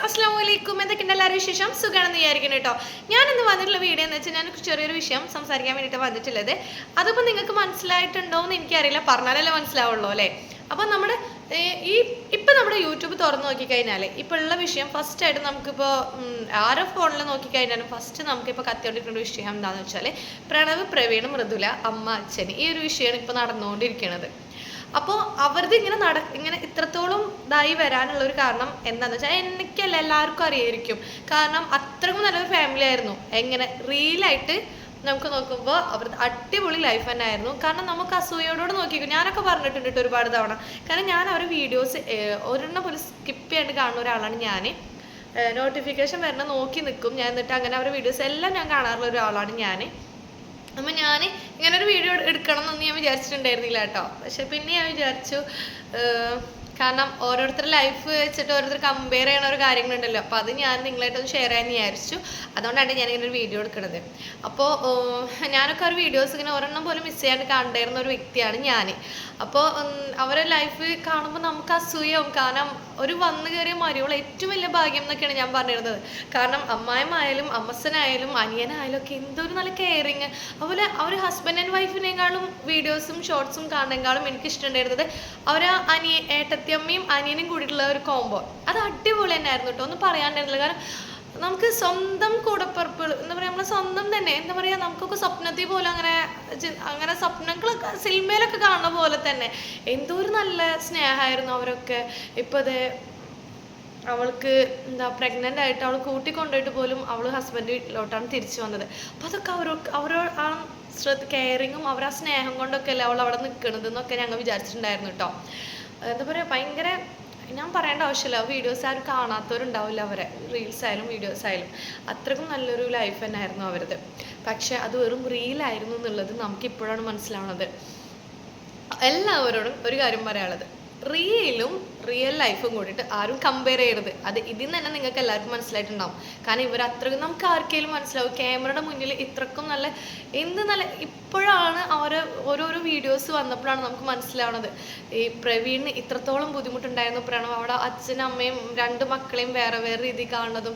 അസ്സലാമലൈക്കും. എന്തൊക്കെയുണ്ട് എല്ലാവരും വിശേഷം? സുഖമാണെന്ന് വിചാരിക്കുന്നു കേട്ടോ. ഞാനിന്ന് വന്നിട്ടുള്ള വീഡിയോ എന്ന് വെച്ചാൽ ഞാൻ ചെറിയൊരു വിഷയം സംസാരിക്കാൻ വേണ്ടിയിട്ട് വന്നിട്ടുള്ളത്. അതിപ്പോൾ നിങ്ങൾക്ക് മനസ്സിലായിട്ടുണ്ടോ എന്ന് എനിക്കറിയില്ല, പറഞ്ഞാലല്ലേ മനസ്സിലാവുള്ളൂ അല്ലേ. അപ്പോൾ നമ്മുടെ നമ്മുടെ യൂട്യൂബ് തുറന്ന് നോക്കിക്കഴിഞ്ഞാൽ ഇപ്പോൾ ഉള്ള വിഷയം ഫസ്റ്റായിട്ട് നമുക്കിപ്പോൾ ആരോ ഫോണിൽ നോക്കിക്കഴിഞ്ഞാലും ഫസ്റ്റ് നമുക്കിപ്പോൾ കത്തിക്കൊണ്ടിരിക്കുന്ന വിഷയം എന്താണെന്ന് വെച്ചാൽ പ്രണവ്, പ്രവീൺ, മൃദുല, അമ്മ, അച്ഛൻ, ഈ ഒരു വിഷയമാണ് ഇപ്പോൾ നടന്നുകൊണ്ടിരിക്കുന്നത്. അപ്പോൾ അവരുടെ ഇങ്ങനെ ഇത്രത്തോളം ഇതായി വരാനുള്ള ഒരു കാരണം എന്താണെന്ന് വെച്ചാൽ എനിക്കല്ല എല്ലാവർക്കും അറിയായിരിക്കും. കാരണം അത്രയും നല്ലൊരു ഫാമിലി ആയിരുന്നു. എങ്ങനെ റീലായിട്ട് നമുക്ക് നോക്കുമ്പോൾ അവരുടെ അടിപൊളി ലൈഫ് തന്നെ ആയിരുന്നു. കാരണം നമുക്ക് അസൂയോട് നോക്കിക്കും. ഞാനൊക്കെ പറഞ്ഞിട്ടുണ്ട് കേട്ടോ ഒരുപാട് തവണ. കാരണം ഞാൻ അവരുടെ വീഡിയോസ് ഒരെണ്ണം പോലും സ്കിപ്പ് ചെയ്യാണ്ട് കാണുന്ന ഒരാളാണ് ഞാൻ. നോട്ടിഫിക്കേഷൻ വരണ നോക്കി നിൽക്കും ഞാൻ. എന്നിട്ട് അങ്ങനെ അവരുടെ വീഡിയോസ് എല്ലാം ഞാൻ കാണാറുള്ള ഒരാളാണ് ഞാൻ. അപ്പം ഞാൻ ഇങ്ങനെ ഒരു വീഡിയോ എടുക്കണം എന്നൊന്നും ഞാൻ വിചാരിച്ചിട്ടുണ്ടായിരുന്നില്ല കേട്ടോ. പക്ഷെ പിന്നെ ഞാൻ വിചാരിച്ചു, കാരണം ഓരോരുത്തരുടെ ലൈഫ് വെച്ചിട്ട് ഓരോരുത്തർ കമ്പയർ ചെയ്യണ ഒരു കാര്യങ്ങളുണ്ടല്ലോ. അപ്പോൾ അത് ഞാൻ നിങ്ങളായിട്ടൊന്ന് ഷെയർ ചെയ്യാൻ വിചാരിച്ചു. അതുകൊണ്ടാണ് ഞാനിങ്ങനെ ഒരു വീഡിയോ എടുക്കുന്നത്. അപ്പോൾ ഞാനൊക്കെ ഒരു വീഡിയോസ് ഇങ്ങനെ ഒരെണ്ണം പോലും മിസ് ചെയ്യാണ്ട് കണ്ടിരുന്ന ഒരു വ്യക്തിയാണ് ഞാൻ. അപ്പോൾ അവരെ ലൈഫ് കാണുമ്പോൾ നമുക്ക് അസൂയാവും. കാരണം ഒരു വന്നു കയറിയ മരുവൾ ഏറ്റവും വലിയ ഭാഗ്യം എന്നൊക്കെയാണ് ഞാൻ പറഞ്ഞിരുന്നത്. കാരണം അമ്മായിമായാലും അമ്മസനായാലും അനിയനായാലും ഒക്കെ എന്തൊരു നല്ല കെയറിങ്. അതുപോലെ അവർ ഹസ്ബൻഡ് ആൻഡ് വൈഫിനേക്കാളും വീഡിയോസും ഷോർട്സും കാണുന്നതിനേക്കാളും എനിക്ക് ഇഷ്ടമുണ്ടായിരുന്നത് അവർ ഏട്ടത്തിയമ്മയും അനിയനും കൂടിയിട്ടുള്ള ഒരു കോംബോ. അത് അടിപൊളി തന്നെയായിരുന്നു കേട്ടോ. ഒന്നും പറയാണ്ടിരുന്നില്ല. കാരണം നമുക്ക് സ്വന്തം കൂടപ്പിറപ്പുകൾ എന്താ പറയുക, നമ്മളെ സ്വന്തം തന്നെ എന്താ പറയുക, നമുക്കൊക്കെ സ്വപ്നത്തിൽ പോലും അങ്ങനെ സ്വപ്നങ്ങളൊക്കെ സിനിമയിലൊക്കെ കാണുന്ന പോലെ തന്നെ എന്തോ ഒരു നല്ല സ്നേഹമായിരുന്നു അവരൊക്കെ. ഇപ്പോൾ അത് അവൾക്ക് എന്താ പ്രഗ്നൻ്റ് ആയിട്ട് അവൾ കൂട്ടിക്കൊണ്ടുപോയിട്ട് പോലും അവൾ ഹസ്ബൻഡ് വീട്ടിലോട്ടാണ് തിരിച്ചു വന്നത്. അപ്പോൾ അതൊക്കെ അവരോ ആ കെയറിങ്ങും അവർ ആ സ്നേഹം കൊണ്ടൊക്കെ അല്ലേ അവൾ അവിടെ നിൽക്കണത് എന്നൊക്കെ ഞങ്ങൾ വിചാരിച്ചിട്ടുണ്ടായിരുന്നു കേട്ടോ. എന്താ പറയുക, ഭയങ്കര ഞാൻ പറയേണ്ട ആവശ്യമില്ല. വീഡിയോസ് ആരും കാണാത്തവരുണ്ടാവില്ല. അവരെ റീൽസ് ആയാലും വീഡിയോസ് ആയാലും അത്രക്കും നല്ലൊരു ലൈഫ് തന്നെ ആയിരുന്നു അവരത്. പക്ഷെ അത് വെറും റീലായിരുന്നു എന്നുള്ളത് നമുക്കിപ്പോഴാണ് മനസ്സിലാവുന്നത്. എല്ലാവരോടും ഒരു കാര്യം പറയാനുള്ളത്, റിയലും റിയൽ ലൈഫും കൂടിയിട്ട് ആരും കമ്പയർ ചെയ്യരുത്. അത് ഇതിൽ നിന്ന് തന്നെ നിങ്ങൾക്ക് എല്ലാവർക്കും മനസ്സിലായിട്ടുണ്ടാവും. കാരണം ഇവർ അത്രക്കും നമുക്ക് ആർക്കെങ്കിലും മനസ്സിലാവും. ക്യാമറയുടെ മുന്നിൽ ഇത്രക്കും നല്ല ഇപ്പോഴാണ് ഓരോരോ വീഡിയോസ് വന്നപ്പോഴാണ് നമുക്ക് മനസ്സിലാവുന്നത് ഈ പ്രവീണിന് ഇത്രത്തോളം ബുദ്ധിമുട്ടുണ്ടായിരുന്നു. പ്രണവ് അവിടെ അച്ഛനും അമ്മയും രണ്ട് മക്കളെയും വേറെ വേറെ രീതിയിൽ കാണുന്നതും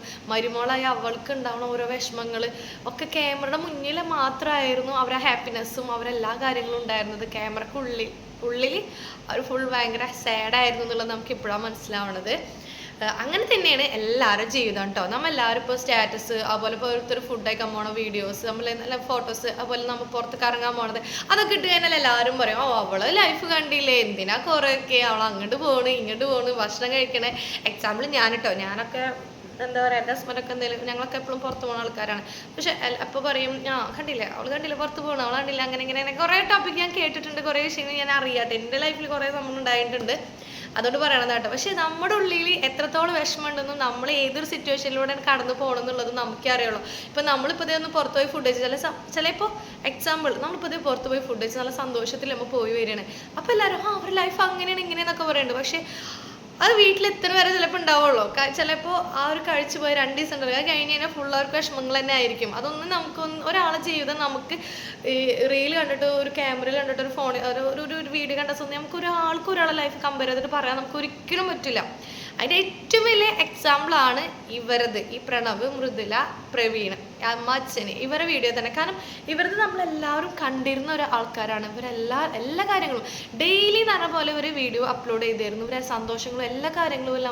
അവൾക്ക് ഉണ്ടാവുന്ന ഓരോ വിഷമങ്ങൾ ഒക്കെ ക്യാമറയുടെ മുന്നിൽ മാത്രമായിരുന്നു അവരെ ഹാപ്പിനെസ്സും അവരെല്ലാ കാര്യങ്ങളും ഉണ്ടായിരുന്നത്. ക്യാമറക്കുള്ളിൽ അവർ ഫുൾ ഭയങ്കര സാഡായിരുന്നു എന്നുള്ളത് നമുക്ക് ഇപ്പോഴാണ് മനസ്സിലാവുന്നത്. അങ്ങനെ തന്നെയാണ് എല്ലാവരും ജീവിതം കേട്ടോ. നമ്മളെല്ലാവരും ഇപ്പോൾ സ്റ്റാറ്റസ്, അതുപോലെ ഇപ്പോൾ ഓരോരുത്തർ ഫുഡ് കഴിക്കാൻ പോണ വീഡിയോസ്, നമ്മൾ നല്ല ഫോട്ടോസ്, അതുപോലെ നമ്മൾ പുറത്ത് കറങ്ങാൻ പോണത്, അതൊക്കെ ഇട്ട് കഴിഞ്ഞാൽ എല്ലാവരും പറയും, അവള് ലൈഫ് കണ്ടില്ലേ, എന്തിനാ കുറേയൊക്കെ അവൾ അങ്ങോട്ട് പോണ് ഇങ്ങോട്ട് പോണ് ഭക്ഷണം കഴിക്കണേ. എക്സാമ്പിൾ ഞാനൊക്കെ എന്താ പറയുക, എൻ്റെ ഹസ്ബൻഡൊക്കെ എന്തെങ്കിലും, ഞങ്ങളൊക്കെ എപ്പോഴും പുറത്ത് പോകുന്ന ആൾക്കാരാണ്. പക്ഷെ അപ്പോൾ പറയും, കണ്ടില്ലേ പുറത്ത് പോകണം, അവൾ കണ്ടില്ല, അങ്ങനെ കുറേ ടോപ്പിക് ഞാൻ കേട്ടിട്ടുണ്ട്, കുറേ വിഷയങ്ങൾ ഞാൻ അറിയാട്ടെ. എൻ്റെ ലൈഫിൽ കുറേ സംഭവം ഉണ്ടായിട്ടുണ്ട്, അതുകൊണ്ട് പറയണത് കേട്ടോ. പക്ഷെ നമ്മുടെ ഉള്ളിൽ എത്രത്തോളം വിഷമമുണ്ടെന്നും നമ്മൾ ഏതൊരു സിറ്റുവേഷനിലൂടെ കടന്നു പോകണം എന്നുള്ളത് നമുക്കേ അറിയുള്ളൂ. ഇപ്പം നമ്മളിപ്പോൾ ഇതേ ഒന്ന് പുറത്ത് പോയി ഫുഡ് കഴിച്ച് ചിലപ്പോൾ എക്സാമ്പിൾ നമ്മളിപ്പോൾ ഇതേ പുറത്ത് പോയി ഫുഡ് കഴിച്ച് നല്ല സന്തോഷത്തിൽ നമ്മൾ പോയി വരികയാണ്. അപ്പോൾ എല്ലാവരും അവരുടെ ലൈഫ് അങ്ങനെയാണ് ഇങ്ങനെയെന്നൊക്കെ പറയുന്നുണ്ട്. പക്ഷേ അത് വീട്ടിലെത്തുന്ന വരെ ചിലപ്പോൾ ഉണ്ടാവുള്ളൂ. ചിലപ്പോൾ ആ ഒരു കഴിച്ചു പോയി 2 ദിവസം ഉണ്ടാവും. അത് കഴിഞ്ഞ് കഴിഞ്ഞാൽ ഫുൾ അവർക്ക് വിഷമങ്ങൾ തന്നെ ആയിരിക്കും. അതൊന്നും ഒരാളെ ജീവിതം നമുക്ക് ഈ റീൽ കണ്ടിട്ട്, ഒരു ക്യാമറയിൽ കണ്ടിട്ട്, ഒരു ഫോണിൽ ഒരു വീഡിയോ കണ്ടിട്ട് നമുക്ക് ഒരാളെ ലൈഫ് കമ്പയർ ചെയ്തിട്ട് പറയാൻ നമുക്ക് ഒരിക്കലും പറ്റില്ല. അതിൻ്റെ ഏറ്റവും വലിയ എക്സാമ്പിളാണ് ഇവരത്, ഈ പ്രണവ്, മൃദുല, പ്രവീൺ, അമ്മ, അച്ഛന്, ഇവരെ വീഡിയോ തന്നെ. കാരണം ഇവരത് നമ്മളെല്ലാവരും കണ്ടിരുന്ന ഒരു ആൾക്കാരാണ്. എല്ലാ കാര്യങ്ങളും ഡെയിലി എന്ന് പറഞ്ഞ പോലെ ഇവർ വീഡിയോ അപ്ലോഡ് ചെയ്തിരുന്നു. ഇവരെ സന്തോഷങ്ങളും എല്ലാ കാര്യങ്ങളും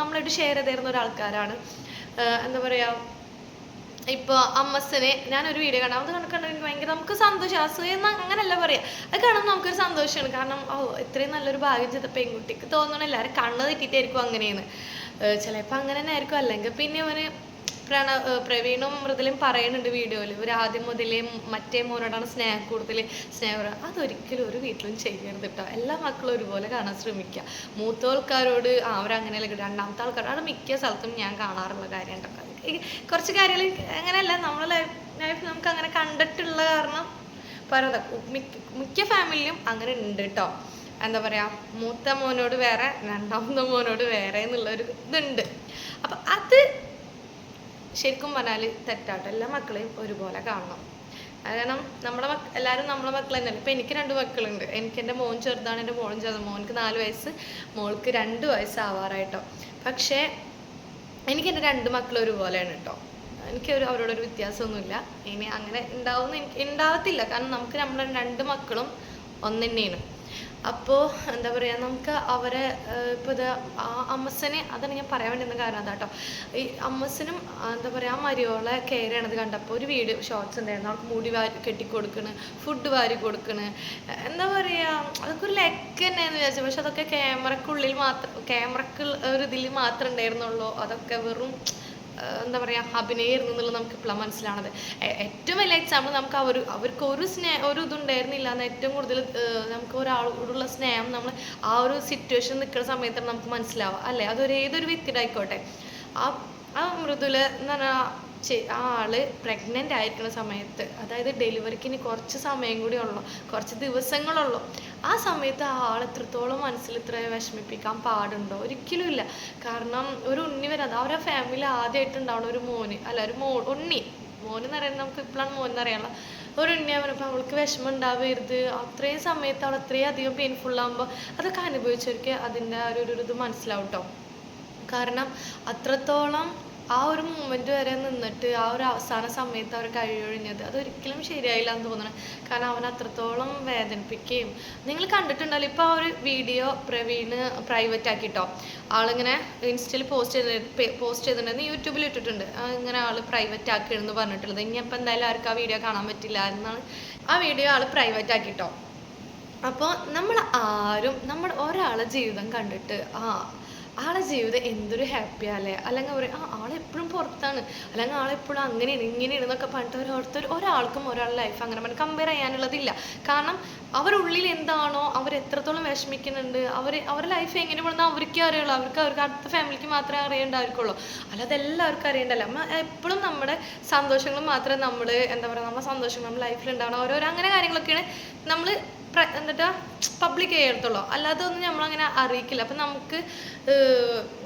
നമ്മളായിട്ട് ഷെയർ ചെയ്തിരുന്ന ഒരാൾക്കാരാണ്. എന്താ പറയുക, ഇപ്പോൾ അമ്മസനെ ഞാനൊരു വീഡിയോ കാണാം, അത് കണ്ടിട്ട് എനിക്ക് ഭയങ്കര നമുക്ക് സന്തോഷം. അസൂയ അങ്ങനെയല്ല പറയാം, അത് കാണുമ്പോൾ നമുക്കൊരു സന്തോഷമാണ്. കാരണം ഇത്രയും നല്ലൊരു ഭാഗ്യം ചെയ്ത പെൺകുട്ടിക്ക് തോന്നണം എല്ലാവരും കണ്ണ് തെറ്റിയിട്ടായിരിക്കും അങ്ങനെയെന്ന്. ചിലപ്പോൾ അങ്ങനെ തന്നെ ആയിരിക്കും. അല്ലെങ്കിൽ പിന്നെ അവന് പ്രവീണും മൃദുലയും പറയുന്നുണ്ട് വീഡിയോയിൽ, ഇവർ ആദ്യം മുതലേ മറ്റേ മോനോടാണ് കൂടുതൽ സ്നേഹം. അതൊരിക്കലും ഒരു വീട്ടിലും ചെയ്യരുത് കേട്ടോ. എല്ലാ മക്കളും ഒരുപോലെ കാണാൻ ശ്രമിക്കുക. മൂത്ത ആൾക്കാരോട് അവരങ്ങനെയല്ല, രണ്ടാമത്തെ ആൾക്കാരോട്, അത് മിക്ക സ്ഥലത്തും ഞാൻ കാണാറുള്ള കാര്യം കേട്ടോ. കുറച്ച് കാര്യങ്ങൾ അങ്ങനെയല്ല, നമ്മളെ ലൈഫ് നമുക്ക് അങ്ങനെ കണ്ടിട്ടുള്ള കാരണം പറയാം. മിക്ക ഫാമിലിയും അങ്ങനെ ഉണ്ട് കേട്ടോ. എന്താ പറയുക, മൂത്ത മോനോട് വേറെ രണ്ടാമത്തെ മോനോട് വേറെ എന്നുള്ളൊരു ഇതുണ്ട്. അപ്പം അത് ശരിക്കും പറഞ്ഞാൽ തെറ്റാട്ടോ. എല്ലാ മക്കളെയും ഒരുപോലെ കാണണം. കാരണം എല്ലാവരും നമ്മളെ മക്കൾ തന്നെയല്ല. ഇപ്പം എനിക്ക് 2 മക്കളുണ്ട്. എൻ്റെ മോൻ ചെറുതാണ്, എൻ്റെ മോളും ചെറുതാണ്. മോൾക്ക് 4 വയസ്സ്, മോൾക്ക് 2 വയസ്സാവാറായിട്ടോ. പക്ഷേ എനിക്ക് എൻ്റെ 2 മക്കളും ഒരുപോലെയാണ് കേട്ടോ. അവരോടൊരു വ്യത്യാസമൊന്നുമില്ല. ഇനി അങ്ങനെ ഉണ്ടാവുമെന്ന് എനിക്ക് ഉണ്ടാവത്തില്ല. കാരണം നമുക്ക് നമ്മുടെ 2 മക്കളും ഒന്ന് തന്നെയാണ്. അപ്പോൾ എന്താ പറയുക, നമുക്ക് അവരെ ഇപ്പോൾ ഇത് അമ്മച്ചനെ, അതാണ് ഞാൻ പറയാൻ വേണ്ടിയിരുന്ന കാരണം അതാട്ടോ. ഈ അമ്മച്ചനും എന്താ പറയുക, ആ മരിയോളെ കെയർ ചെയ്യണത് കണ്ടപ്പോൾ ഒരു വീഡിയോ ഷോർട്സ് ഉണ്ടായിരുന്നു. അവൾക്ക് മുടി കെട്ടിക്കൊടുക്കണ്, ഫുഡ് വാരി കൊടുക്കണ്, എന്താ പറയുക, അതൊക്കെ ഒരു ലെക്ക് തന്നെയെന്ന് വിചാരിച്ചു. പക്ഷെ അതൊക്കെ ക്യാമറക്കുള്ളിൽ മാത്രം, ക്യാമറക്ക് ഒരു ഇതിൽ മാത്രമേ ഉണ്ടായിരുന്നുള്ളൂ. അതൊക്കെ വെറും എന്താ പറയുക, അഭിനയമായിരുന്നു എന്നുള്ളത് നമുക്ക് ഇപ്പോഴാണ് മനസ്സിലാണത്. ഏറ്റവും വലിയ എക്സാമ്പിൾ നമുക്ക് അവർക്ക് ഒരു ഇതുണ്ടായിരുന്നില്ല എന്ന്, ഏറ്റവും കൂടുതൽ നമുക്ക് ഒരാളോടുള്ള സ്നേഹം നമ്മൾ ആ ഒരു സിറ്റുവേഷൻ നിൽക്കുന്ന സമയത്താണ് നമുക്ക് മനസ്സിലാവുക, അല്ലേ? ഏതൊരു വ്യക്തിയുടെ ആയിക്കോട്ടെ. ആ ആ മൃദുല എന്ന് പറഞ്ഞാൽ ആ ആള് പ്രഗ്നൻ്റ് ആയിരിക്കുന്ന സമയത്ത്, അതായത് ഡെലിവറിക്ക് ഇനി കുറച്ച് സമയം കൂടി ഉള്ളൂ, കുറച്ച് ദിവസങ്ങളുള്ളൂ. ആ സമയത്ത് ആ ആൾ എത്രത്തോളം മനസ്സിൽ ഇത്ര വിഷമിപ്പിക്കാൻ പാടുണ്ടോ? ഒരിക്കലും ഇല്ല. കാരണം ഒരു ഉണ്ണി വരാതെ അവരുടെ ഫാമിലി ആദ്യമായിട്ടുണ്ടാവണം ഒരു മോന്, അല്ല ഒരു ഉണ്ണി, മോനെന്ന് പറയുന്നത് നമുക്ക് ഇപ്പോഴാണ് മോനെന്ന് അറിയാനുള്ള ഒരു ഉണ്ണിയാ പറഞ്ഞപ്പോൾ അവൾക്ക് വിഷമം ഉണ്ടാവരുത്. അത്രയും സമയത്ത് അവൾ അത്രയും അധികം പെയിൻഫുൾ ആകുമ്പോൾ അതൊക്കെ അനുഭവിച്ചവർക്ക് അതിൻ്റെ ഒരു ഇത് മനസ്സിലാവും കേട്ടോ. കാരണം അത്രത്തോളം ആ ഒരു മൂമെന്റ് വരെ നിന്നിട്ട് ആ ഒരു അവസാന സമയത്ത് അവർ കഴിയൊഴിഞ്ഞത് അതൊരിക്കലും ശരിയായില്ല എന്ന് തോന്നണം. കാരണം അവൻ അത്രത്തോളം വേദനിപ്പിക്കുകയും, നിങ്ങൾ കണ്ടിട്ടുണ്ടല്ലോ ഇപ്പോൾ ആ ഒരു വീഡിയോ പ്രവീണ് പ്രൈവറ്റ് ആക്കിട്ടോ. ആളിങ്ങനെ ഇൻസ്റ്റയിൽ പോസ്റ്റ് ചെയ്തിട്ടുണ്ടെന്ന് യൂട്യൂബിൽ ഇട്ടിട്ടുണ്ട്. ഇങ്ങനെ ആൾ പ്രൈവറ്റ് ആക്കുകയെന്ന് പറഞ്ഞിട്ടുള്ളത്. ഇനിയിപ്പോൾ എന്തായാലും ആർക്കും ആ വീഡിയോ കാണാൻ പറ്റില്ല എന്നാണ് ആ വീഡിയോ ആൾ പ്രൈവറ്റ് ആക്കിട്ടോ. അപ്പോൾ നമ്മൾ ഒരാളെ ജീവിതം കണ്ടിട്ട് ആളെ ജീവിതം എന്തൊരു ഹാപ്പിയല്ലേ, അല്ലെങ്കിൽ ആളെപ്പോഴും പുറത്താണ്, അല്ലെങ്കിൽ ആളെപ്പോഴും അങ്ങനെയാണ് ഇങ്ങനെയാണ് എന്നൊക്കെ പറഞ്ഞിട്ട് ഒരാൾക്കും ഒരാളുടെ ലൈഫ് അങ്ങനെ കമ്പയർ ചെയ്യാനുള്ളതില്ല. കാരണം അവരുള്ളിൽ എന്താണോ, അവർ എത്രത്തോളം വിഷമിക്കുന്നുണ്ട്, അവരുടെ ലൈഫ് എങ്ങനെ പോകണമെന്ന് അവർക്കേ അറിയുള്ളൂ. അവർക്ക് അടുത്ത ഫാമിലിക്ക് മാത്രമേ അറിയേണ്ടായിരിക്കുള്ളൂ, അല്ലാതെ എല്ലാവർക്കും അറിയേണ്ടല്ല. എപ്പോഴും നമ്മുടെ സന്തോഷങ്ങൾ മാത്രമേ നമ്മൾ എന്താ പറയുക, നമ്മുടെ സന്തോഷങ്ങൾ നമ്മുടെ ലൈഫിൽ ഉണ്ടാവണം, ഓരോരോ അങ്ങനെ കാര്യങ്ങളൊക്കെയാണ് നമ്മൾ എന്നിട്ടാ പബ്ലിക് ചെയ്യത്തുള്ളൂ, അല്ലാതെ ഒന്നും നമ്മളങ്ങനെ അറിയിക്കില്ല. അപ്പം നമുക്ക്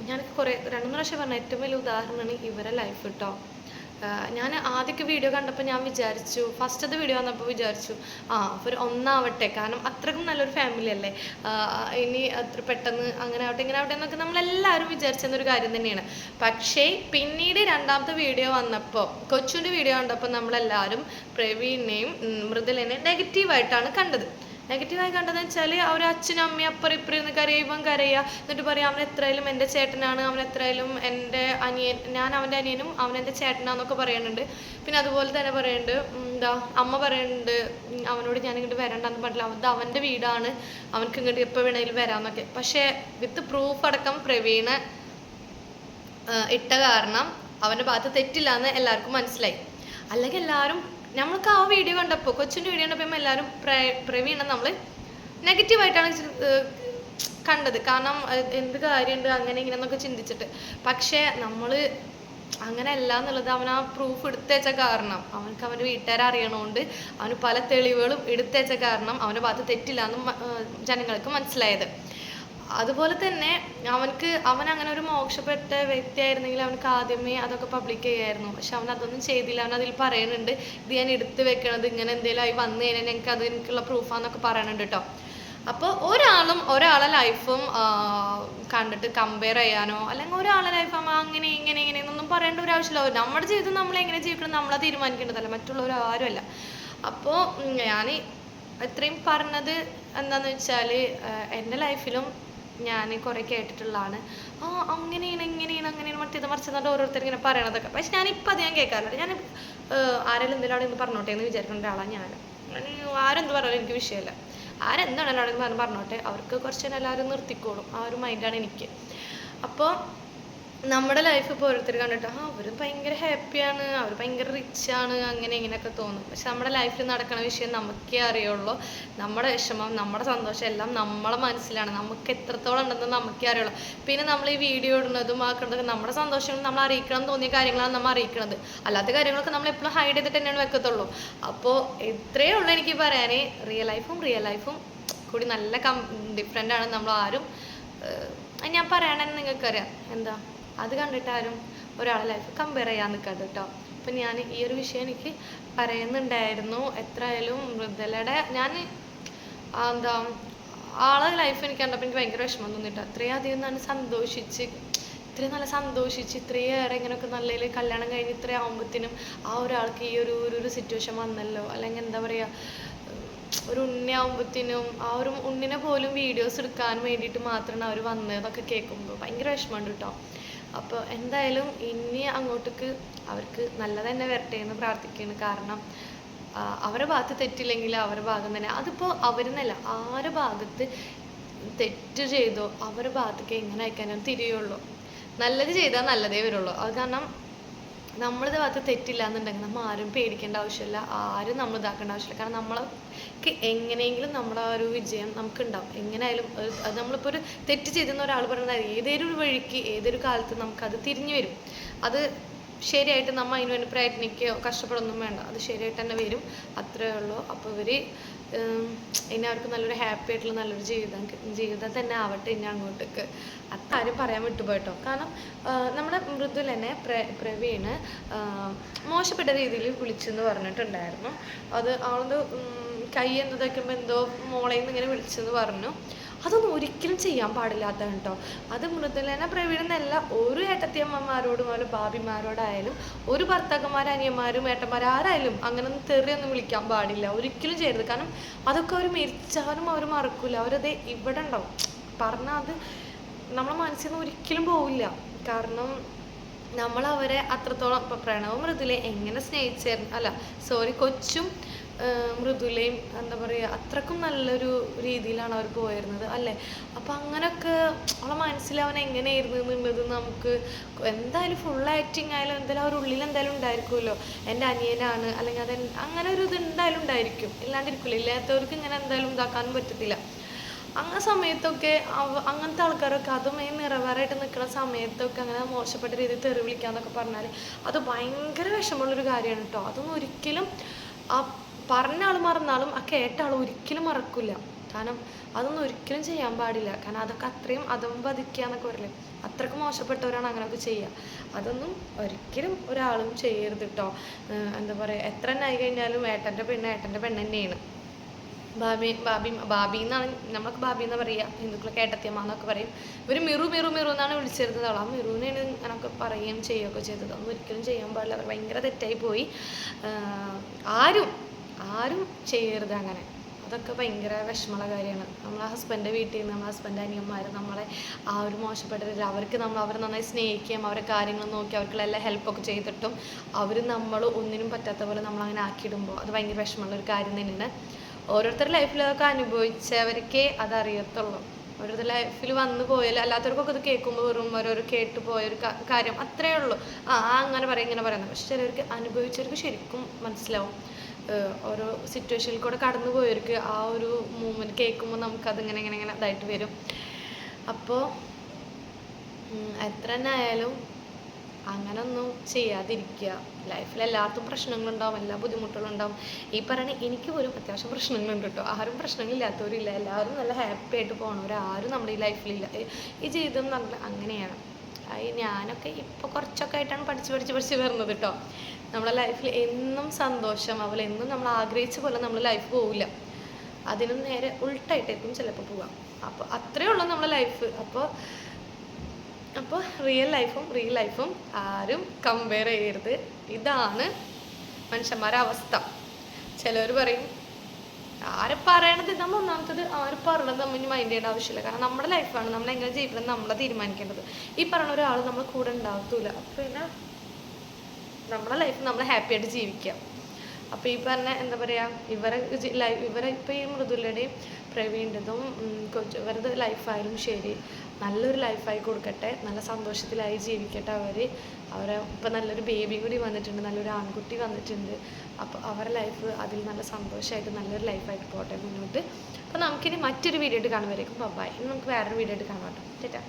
ഞാൻ 2-3 പ്രാവശ്യം പറഞ്ഞ ഏറ്റവും വലിയ ഉദാഹരണമാണ് ഇവരെ ലൈഫ് കേട്ടോ. ഞാൻ ആദ്യമൊക്കെ വീഡിയോ കണ്ടപ്പോൾ ഞാൻ വിചാരിച്ചു, ഫസ്റ്റത്തെ വീഡിയോ വന്നപ്പോൾ വിചാരിച്ചു അവർ ഒന്നാവട്ടെ, കാരണം അത്രക്കും നല്ലൊരു ഫാമിലി അല്ലേ, ഇനി അത്ര പെട്ടെന്ന് അങ്ങനെ ആവട്ടെ ഇങ്ങനെ ആവട്ടെ എന്നൊക്കെ നമ്മളെല്ലാവരും വിചാരിച്ചെന്നൊരു കാര്യം തന്നെയാണ്. പക്ഷേ പിന്നീട് 2ാമത്തെ വീഡിയോ വന്നപ്പോൾ, കൊച്ചുവിൻ്റെ വീഡിയോ കണ്ടപ്പോൾ നമ്മളെല്ലാവരും പ്രവീണിനെയും മൃദുലിനെയും നെഗറ്റീവായിട്ടാണ് കണ്ടത്. നെഗറ്റീവായി കണ്ടതെന്ന് വെച്ചാൽ അവർ അച്ഛനും അമ്മയും അപ്പുറം ഇപ്പുറം ഇരുന്ന് കരയുമ്പം കരയുക, എന്നിട്ട് പറയാം അവൻ എത്രയായാലും എൻ്റെ ചേട്ടനാണ്, അവൻ എത്രയായാലും എൻ്റെ അനിയൻ, ഞാൻ അവൻ്റെ അനിയനും അവൻ എൻ്റെ ചേട്ടനാന്നൊക്കെ പറയുന്നുണ്ട്. പിന്നെ അതുപോലെ തന്നെ പറയുന്നുണ്ട്, അമ്മ പറയുന്നുണ്ട് അവനോട് ഞാൻ ഇങ്ങോട്ട് വരണ്ടെന്ന് പറഞ്ഞില്ല, അത് അവൻ്റെ വീടാണ്, അവനക്ക് ഇങ്ങോട്ട് എപ്പോൾ വേണമെങ്കിലും വരാമെന്നൊക്കെ. പക്ഷേ വിത്ത് പ്രൂഫ് അടക്കം പ്രവീണ് ഇട്ട കാരണം അവൻ്റെ ഭാഗത്ത് തെറ്റില്ല എന്ന് എല്ലാവർക്കും മനസ്സിലായി. അല്ലെങ്കിൽ എല്ലാവരും നമ്മൾക്ക് ആ വീഡിയോ കണ്ടപ്പോൾ, കൊച്ചിൻ്റെ വീഡിയോ കണ്ടപ്പോൾ എല്ലാവരും പ്രവീണ നമ്മൾ നെഗറ്റീവായിട്ടാണ് കണ്ടത്. കാരണം എന്ത് കാര്യമുണ്ട് അങ്ങനെ ഇങ്ങനെ എന്നൊക്കെ ചിന്തിച്ചിട്ട്. പക്ഷേ നമ്മൾ അങ്ങനെയല്ല എന്നുള്ളത് അവൻ ആ പ്രൂഫ് എടുത്തേച്ച കാരണം, അവനക്ക് അവൻ്റെ വീട്ടുകാരെ അറിയണോണ്ട് അവന് പല തെളിവുകളും എടുത്തേച്ച കാരണം അവൻ്റെ ഭാഗത്ത് തെറ്റില്ല എന്നും ജനങ്ങൾക്ക് മനസ്സിലായത്. അതുപോലെ തന്നെ അവൻ അങ്ങനെ ഒരു മോശപ്പെട്ട വ്യക്തിയായിരുന്നെങ്കിൽ അവനക്ക് ആദ്യമേ അതൊക്കെ പബ്ലിക് ചെയ്യായിരുന്നു. പക്ഷെ അവൻ അതൊന്നും ചെയ്തില്ല. അവൻ അതിൽ പറയുന്നുണ്ട്, ഇത് ഞാൻ എടുത്ത് വെക്കണത് ഇങ്ങനെ എന്തെങ്കിലും ആയി വന്നു കഴിഞ്ഞാൽ എനിക്കുള്ള പ്രൂഫാന്നൊക്കെ പറയുന്നുണ്ട് കേട്ടോ. അപ്പോൾ ഒരാളെ ലൈഫും കണ്ടിട്ട് കമ്പയർ ചെയ്യാനോ അല്ലെങ്കിൽ ഒരാളെ ലൈഫ് അങ്ങനെ ഇങ്ങനെയൊന്നും പറയേണ്ട ഒരു ആവശ്യമില്ല. നമ്മുടെ ജീവിതം നമ്മൾ എങ്ങനെ ജീവിക്കണം നമ്മളെ തീരുമാനിക്കേണ്ടതല്ല, മറ്റുള്ളവർ ആരുമല്ല. അപ്പോൾ ഞാൻ ഇത്രയും പറഞ്ഞത് എന്താണെന്ന് വെച്ചാൽ, എൻ്റെ ലൈഫിലും ഞാൻ കുറേ കേട്ടിട്ടുള്ളതാണ് അങ്ങനെയാണ് മറ്റേത് മറിച്ചെന്നിട്ട് ഓരോരുത്തർ ഇങ്ങനെ പറയണതൊക്കെ. പക്ഷെ ഞാനിപ്പോൾ അത് ഞാൻ കേൾക്കാറില്ല. ഞാൻ ആരെങ്കിലും എന്തെങ്കിലും അവിടെ നിന്ന് പറഞ്ഞോട്ടെ എന്ന് വിചാരിക്കുന്ന ഒരാളാണ് ഞാൻ. ആരെന്ത് പറഞ്ഞാലും എനിക്ക് വിഷയമല്ല. ആരെന്താണ് എല്ലാവരും പറഞ്ഞോട്ടെ, അവർക്ക് കുറച്ച് എല്ലാവരും നിർത്തിക്കോളും, ആ ഒരു മൈൻഡാണ് എനിക്ക്. അപ്പോൾ നമ്മുടെ ലൈഫ് ഇപ്പോൾ ഓരോരുത്തർ കണ്ടിട്ട് അവർ ഭയങ്കര ഹാപ്പിയാണ്, അവർ ഭയങ്കര റിച്ചാണ്, അങ്ങനെ ഇങ്ങനെയൊക്കെ തോന്നും. പക്ഷെ നമ്മുടെ ലൈഫിൽ നടക്കുന്ന വിഷയം നമുക്കേ അറിയുള്ളൂ. നമ്മുടെ വിഷമം നമ്മുടെ സന്തോഷം എല്ലാം നമ്മളെ മനസ്സിലാണ്, നമുക്ക് എത്രത്തോളം ഉണ്ടെന്ന് നമുക്കേ അറിയുള്ളൂ. പിന്നെ നമ്മൾ ഈ വീഡിയോ ഇടുന്നതും ആക്കുന്നതൊക്കെ നമ്മുടെ സന്തോഷങ്ങൾ നമ്മൾ അറിയിക്കണം എന്ന് തോന്നിയ കാര്യങ്ങളാണ് നമ്മൾ അറിയിക്കുന്നത്. അല്ലാത്ത കാര്യങ്ങളൊക്കെ നമ്മൾ എപ്പോഴും ഹൈഡ് ചെയ്തിട്ട് തന്നെയാണ് വെക്കത്തുള്ളൂ. അപ്പോൾ ഇത്രയേ ഉള്ളൂ എനിക്ക് പറയാൻ. റിയൽ ലൈഫും കൂടി നല്ല ഡിഫറെൻ്റ് ആണ്. നമ്മൾ ആരും ഞാൻ പറയണമെന്ന് നിങ്ങൾക്കറിയാം എന്താ, അത് കണ്ടിട്ട് ആരും ഒരാളെ ലൈഫ് കമ്പയർ ചെയ്യാൻ നിൽക്കാതെ കേട്ടോ. അപ്പം ഞാൻ ഈ ഒരു വിഷയം എനിക്ക് പറയുന്നുണ്ടായിരുന്നു. എത്രയായാലും മൃദുലയുടെ ആളെ ലൈഫ് എനിക്ക് കണ്ടപ്പോൾ എനിക്ക് ഭയങ്കര വിഷമം തോന്നിയിട്ട് അത്രയും അധികം ഞാൻ സന്തോഷിച്ച് ഇത്രയും നല്ല സന്തോഷിച്ച് ഇത്രയേറെ ഇങ്ങനെയൊക്കെ നല്ല കല്യാണം കഴിഞ്ഞ് ഇത്രയും ആകുമ്പോഴത്തേനും ആ ഒരാൾക്ക് ഈ ഒരു സിറ്റുവേഷൻ വന്നല്ലോ, അല്ലെങ്കിൽ എന്താ പറയുക, ഒരു ഉണ്ണിയാകുമ്പോഴത്തേനും ആ ഒരു ഉണ്ണിനെ പോലും വീഡിയോസ് എടുക്കാൻ വേണ്ടിയിട്ട് മാത്രമാണ് അവർ വന്നതൊക്കെ കേൾക്കുമ്പോൾ ഭയങ്കര വിഷമമുണ്ട് കേട്ടോ. അപ്പോൾ എന്തായാലും ഇനി അങ്ങോട്ടേക്ക് അവർക്ക് നല്ലത് തന്നെ വരട്ടെ എന്ന് പ്രാർത്ഥിക്കുകയാണ്. കാരണം അവരുടെ ഭാഗത്ത് തെറ്റില്ലെങ്കിൽ അവരുടെ ഭാഗം തന്നെ, അതിപ്പോൾ അവരെന്നല്ല ആരുടെ ഭാഗത്ത് തെറ്റ് ചെയ്തോ അവരുടെ ഭാഗത്തേക്ക് എങ്ങനെ അയക്കാനും തിരിയുള്ളൂ. നല്ലത് ചെയ്താൽ നല്ലതേ വരുള്ളൂ. അത് കാരണം നമ്മളുടെ ഭാഗത്ത് തെറ്റില്ല എന്നുണ്ടെങ്കിൽ നമ്മൾ ആരും പേടിക്കേണ്ട ആവശ്യമില്ല, ആരും നമ്മൾ ഇതാക്കേണ്ട ആവശ്യമില്ല. കാരണം നമ്മൾക്ക് എങ്ങനെയെങ്കിലും നമ്മുടെ ആ ഒരു വിജയം നമുക്കുണ്ടാവും എങ്ങനെയായാലും. അത് നമ്മളിപ്പോൾ ഒരു തെറ്റ് ചെയ്തെന്ന് ഒരാൾ പറയുന്നത് ഏതൊരു വഴിക്ക് ഏതൊരു കാലത്ത് നമുക്കത് തിരിഞ്ഞു വരും. അത് ശരിയായിട്ട് നമ്മൾ അതിന് വേണ്ടി പ്രയത്നിക്കുകയോ കഷ്ടപ്പെടൊന്നും വേണ്ട, അത് ശരിയായിട്ട് തന്നെ വരും, അത്രേ ഉള്ളൂ. അപ്പോൾ ഇവർ ഇനി അവർക്ക് നല്ലൊരു ഹാപ്പി ആയിട്ടുള്ള നല്ലൊരു ജീവിതം തന്നെ ആവട്ടെ ഇനി അങ്ങോട്ടേക്ക്. അത്താരും പറയാൻ വിട്ടുപോയിട്ടോ. കാരണം നമ്മുടെ മൃദുൽ തന്നെ പ്രവീണ് മോശപ്പെട്ട രീതിയിൽ വിളിച്ചെന്ന് പറഞ്ഞിട്ടുണ്ടായിരുന്നു. അത് അവളത് കൈ എന്ത് തയ്ക്കുമ്പോൾ എന്തോ മോളയിൽ നിന്ന് ഇങ്ങനെ വിളിച്ചെന്ന് പറഞ്ഞു. അതൊന്നും ഒരിക്കലും ചെയ്യാൻ പാടില്ലാത്തതാണ് കേട്ടോ. അത് മൃദുലനെ പ്രവീണെന്നല്ല, ഒരു ഏട്ടത്തിയമ്മമാരോടും അതുപോലെ ഭാബിമാരോടായാലും ഒരു ഭർത്താക്കന്മാർ അനിയന്മാരും ഏട്ടന്മാരും ആരായാലും അങ്ങനൊന്നും തെറിയൊന്നും വിളിക്കാൻ പാടില്ല, ഒരിക്കലും ചെയ്യരുത്. കാരണം അതൊക്കെ അവർ മരിച്ചാലും അവർ മറക്കൂല, അവരത് ഇവിടെ ഉണ്ടാവും. പറഞ്ഞാൽ അത് നമ്മളെ മനസ്സിൽ നിന്ന് ഒരിക്കലും പോവില്ല. കാരണം നമ്മളവരെ അത്രത്തോളം ഇപ്പം പ്രണവും മൃദുലയെ എങ്ങനെ കൊച്ചും മൃദുലയും എന്താ പറയുക അത്രക്കും നല്ലൊരു രീതിയിലാണ് അവർ പോയിരുന്നത് അല്ലേ. അപ്പം അങ്ങനെയൊക്കെ അവളെ മനസ്സിൽ അവൻ എങ്ങനെയായിരുന്നു എന്നുള്ളത് നമുക്ക് എന്തായാലും ഫുൾ ആക്ടിങ് ആയാലും എന്തായാലും അവർ ഉള്ളിൽ എന്തായാലും ഉണ്ടായിരിക്കുമല്ലോ, എൻ്റെ അനിയനാണ് അല്ലെങ്കിൽ അത് അങ്ങനെ ഒരു ഇത് എന്തായാലും ഉണ്ടായിരിക്കും, ഇല്ലാണ്ടിരിക്കില്ല. ഇല്ലാത്തവർക്ക് ഇങ്ങനെ എന്തായാലും ഇതാക്കാനും പറ്റത്തില്ല. അങ്ങനെ സമയത്തൊക്കെ അങ്ങനത്തെ ആൾക്കാരൊക്കെ അതും നിറവേറായിട്ട് നിൽക്കുന്ന സമയത്തൊക്കെ അങ്ങനെ മോശപ്പെട്ട രീതിയിൽ തെറി വിളിക്കാന്നൊക്കെ പറഞ്ഞാൽ അത് ഭയങ്കര വിഷമമുള്ളൊരു കാര്യമാണ് കേട്ടോ. അതൊന്നും ഒരിക്കലും ആ പറഞ്ഞ ആൾ മറന്നാലും ആ കേട്ട ആൾ ഒരിക്കലും മറക്കില്ല. കാരണം അതൊന്നും ഒരിക്കലും ചെയ്യാൻ പാടില്ല. കാരണം അതൊക്കെ അത്രയും അതമ്പതിക്കുക എന്നൊക്കെ പറയില്ലേ, അത്രയ്ക്ക് മോശപ്പെട്ടവരാണ് അങ്ങനെയൊക്കെ ചെയ്യുക. അതൊന്നും ഒരിക്കലും ഒരാളും ചെയ്യരുത് കേട്ടോ. എന്താ പറയുക, എത്ര തന്നെ ആയി കഴിഞ്ഞാലും ഏട്ടൻ്റെ പെണ്ണ് തന്നെയാണ്. ബാബി എന്നാണ് നമ്മളൊക്കെ ബാബി എന്ന് പറയുക, ഹിന്ദുക്കളൊക്കെ ഏട്ടത്തിയമ്മ എന്നൊക്കെ പറയും. ഇവർ മിറു എന്നാണ് വിളിച്ചിരുന്നത്. ആ മിറുവിനെയാണ് അങ്ങനെയൊക്കെ പറയുകയും ചെയ്യുകയൊക്കെ ചെയ്തത്. അതൊന്നും ഒരിക്കലും ചെയ്യാൻ പാടില്ല, അവർ ഭയങ്കര തെറ്റായി പോയി. ആരും ചെയ്യരുത് അങ്ങനെ. അതൊക്കെ ഭയങ്കര വിഷമമുള്ള കാര്യമാണ്. നമ്മളെ ഹസ്ബൻഡിൻ്റെ വീട്ടിൽ നിന്ന് നമ്മളെ ഹസ്ബൻഡ് അനിയന്മാർ നമ്മളെ ആ ഒരു മോശപ്പെട്ട അവർക്ക് അവരെ നന്നായി സ്നേഹിക്കുകയും അവരെ കാര്യങ്ങൾ നോക്കി അവർക്കുള്ള എല്ലാ ഹെൽപ്പൊക്കെ ചെയ്തിട്ടും അവർ നമ്മൾ ഒന്നിനും പറ്റാത്ത പോലെ നമ്മളങ്ങനെ ആക്കിയിടുമ്പോൾ അത് ഭയങ്കര വിഷമമുള്ളൊരു കാര്യം തന്നെയാണ്. ഓരോരുത്തരുടെ ലൈഫിൽ അതൊക്കെ അനുഭവിച്ചവർക്കേ അതറിയത്തുള്ളൂ. ഓരോരുത്തർ ലൈഫിൽ വന്നു പോയാൽ അല്ലാത്തവർക്കൊക്കെ ഇത് കേൾക്കുമ്പോൾ വെറും ഓരോരോ കേട്ടു പോയൊരു കാര്യം അത്രയേ ഉള്ളൂ. അങ്ങനെ പറയാം ഇങ്ങനെ പറയുന്നത്. പക്ഷെ ചിലവർക്ക് അനുഭവിച്ചവർക്ക് ശരിക്കും മനസ്സിലാവും. ഓരോ സിറ്റുവേഷനിൽ കൂടെ കടന്നു പോയവർക്ക് ആ ഒരു മൂമെൻറ്റ് കേൾക്കുമ്പോൾ നമുക്കതിങ്ങനെ ഇങ്ങനെ ഇതായിട്ട് വരും. അപ്പോൾ എത്ര തന്നെ ആയാലും അങ്ങനൊന്നും ചെയ്യാതിരിക്കുക. ലൈഫിൽ എല്ലാവർക്കും പ്രശ്നങ്ങളുണ്ടാവും, എല്ലാ ബുദ്ധിമുട്ടുകളുണ്ടാവും. ഈ പറയുന്ന എനിക്ക് പോലും അത്യാവശ്യം പ്രശ്നങ്ങളുണ്ട് കേട്ടോ. ആരും പ്രശ്നങ്ങളില്ലാത്തവരില്ല, എല്ലാവരും നല്ല ഹാപ്പി ആയിട്ട് പോകണവരാരും നമ്മുടെ ഈ ലൈഫിലില്ല. ഈ ജീവിതം എന്ന് പറഞ്ഞാൽ അങ്ങനെയാണ്. ഞാനൊക്കെ ഇപ്പോൾ കുറച്ചൊക്കെ ആയിട്ടാണ് പഠിച്ച് വരുന്നത് കേട്ടോ. നമ്മുടെ ലൈഫിൽ എന്നും സന്തോഷം അതുപോലെ എന്നും നമ്മൾ ആഗ്രഹിച്ച പോലെ നമ്മൾ ലൈഫ് പോവില്ല, അതിനും നേരെ ഉൾട്ടായിട്ടായിരിക്കും ചിലപ്പോൾ പോവാം. അപ്പോൾ അത്രയേ ഉള്ളൂ നമ്മുടെ ലൈഫ്. അപ്പോൾ റിയൽ ലൈഫും ആരും കമ്പയർ ചെയ്യരുത്. ഇതാണ് മനുഷ്യന്മാരുടെ അവസ്ഥ. ചിലവർ പറയും ആര് പറയണത്, നമ്മൾ ഒന്നാമത്തത് ആര് പറയണത് നമ്മൾ ഇനി മൈൻഡ് ചെയ്യേണ്ട ആവശ്യമില്ല. കാരണം നമ്മുടെ ലൈഫാണ്, നമ്മൾ എങ്ങനെ ജീവിക്കണം നമ്മളെ തീരുമാനിക്കേണ്ടത്. ഈ പറയുന്ന ഒരാൾ നമ്മളെ കൂടെ ഉണ്ടാകത്തില്ല. അപ്പോൾ പിന്നെ നമ്മുടെ ലൈഫ് നമ്മൾ ഹാപ്പി ആയിട്ട് ജീവിക്കുക. അപ്പോൾ ഈ പറഞ്ഞ എന്താ പറയുക, ഇവരെ ഇപ്പോൾ ഈ മൃദുലയുടെയും പ്രവീണിൻ്റെതും ഇവരുടെ ലൈഫായാലും ശരി നല്ലൊരു ലൈഫായി കൊടുക്കട്ടെ, നല്ല സന്തോഷത്തിലായി ജീവിക്കട്ടെ. അവരെ ഇപ്പം നല്ലൊരു ബേബി കൂടി വന്നിട്ടുണ്ട്, നല്ലൊരു ആൺകുട്ടി വന്നിട്ടുണ്ട്. അപ്പോൾ അവരുടെ ലൈഫ് അതിൽ നല്ല സന്തോഷമായിട്ട് നല്ലൊരു ലൈഫായിട്ട് പോട്ടെ മുന്നോട്ട്. അപ്പോൾ നമുക്കിനി മറ്റൊരു വീഡിയോ ആയിട്ട് കാണുമ്പോഴേക്കും ബൈ. ഇനി നമുക്ക് വേറൊരു വീഡിയോ ആയിട്ട് കാണാം കേട്ടോ.